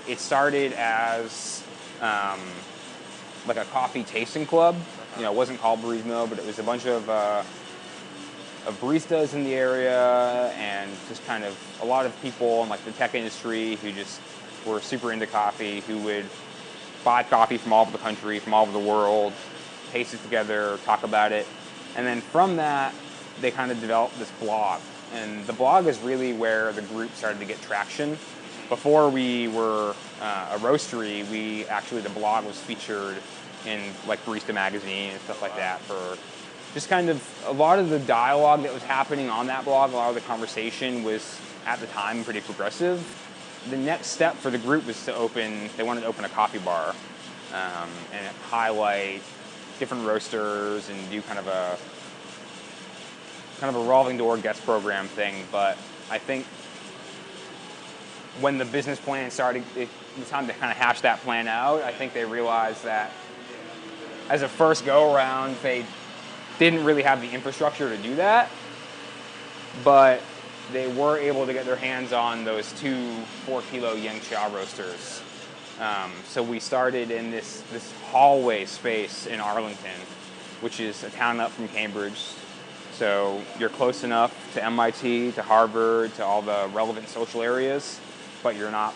it started as like a coffee tasting club. You know, it wasn't called Barismo, but it was a bunch of baristas in the area, and just kind of a lot of people in like the tech industry who just were super into coffee, who would buy coffee from all over the country, from all over the world, taste it together, talk about it. And then from that, they kind of developed this blog. And the blog is really where the group started to get traction. Before we were a roastery, the blog was featured in like Barista Magazine and stuff like that, for just kind of a lot of the dialogue that was happening on that blog. A lot of the conversation was at the time pretty progressive. The next step for the group was they wanted to open a coffee bar and highlight different roasters and do kind of a revolving door guest program thing. But I think when the business plan started, it was time to kind of hash that plan out. I think they realized that as a first go around, they didn't really have the infrastructure to do that, but they were able to get their hands on those 2 4-kilo Yangcha roasters. So we started in this hallway space in Arlington, which is a town up from Cambridge. So you're close enough to MIT, to Harvard, to all the relevant social areas, but you're not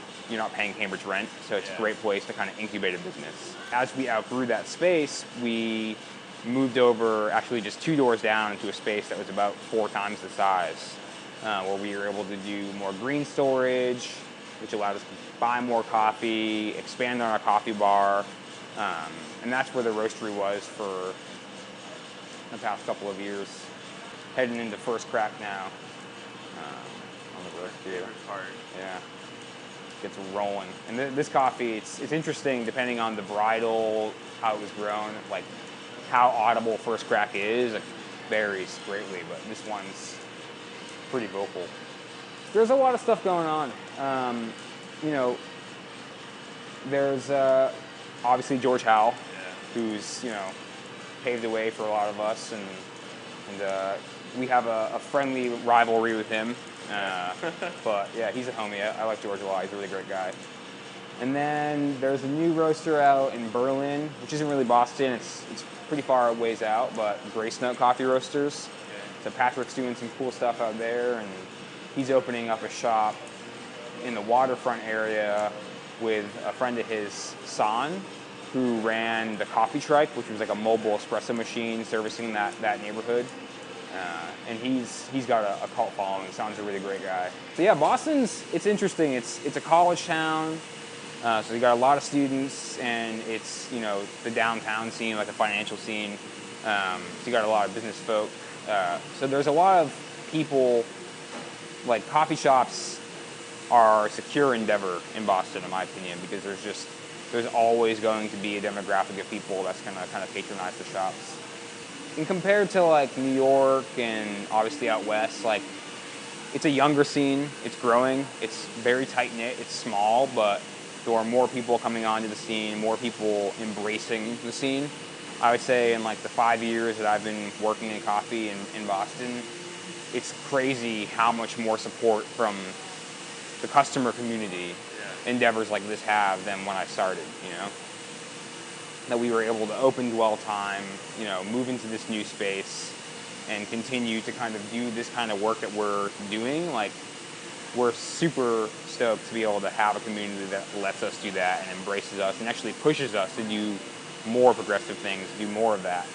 paying Cambridge rent. So it's a great place to kind of incubate a business. As we outgrew that space, we moved over actually just 2 doors down into a space that was about 4 times the size, where we were able to do more green storage, which allowed us to buy more coffee, expand on our coffee bar, and that's where the roastery was for the past couple of years. Heading into first crack now on the roastery. Yeah, gets rolling. And this coffee, it's interesting depending on the varietal, how it was grown, like how audible first crack is. It varies greatly, but this one's pretty vocal. There's a lot of stuff going on. There's obviously George Howell, who's paved the way for a lot of us, and we have a friendly rivalry with him. But yeah, he's a homie. I like George a lot. He's a really great guy. And then there's a new roaster out in Berlin, which isn't really Boston. It's pretty far ways out, but Grace Note Coffee Roasters. So Patrick's doing some cool stuff out there, and he's opening up a shop in the waterfront area with a friend of his, San, who ran the Coffee Trike, which was like a mobile espresso machine servicing that neighborhood. And he's got a cult following. San's a really great guy. So yeah, it's interesting. It's a college town. So you got a lot of students, and it's the downtown scene, like the financial scene. So you got a lot of business folk. So there's a lot of people. Like, coffee shops are a secure endeavor in Boston, in my opinion, because there's always going to be a demographic of people that's gonna kind of patronize the shops. And compared to like New York and obviously out west, like, it's a younger scene. It's growing. It's very tight knit. It's small, but there are more people coming onto the scene, more people embracing the scene. I would say in like the 5 years that I've been working in coffee in Boston, it's crazy how much more support from the customer community endeavors like this have than when I started, That we were able to open dwell time, move into this new space and continue to kind of do this kind of work that we're doing. Like, we're super stoked to be able to have a community that lets us do that and embraces us and actually pushes us to do more progressive things, do more of that.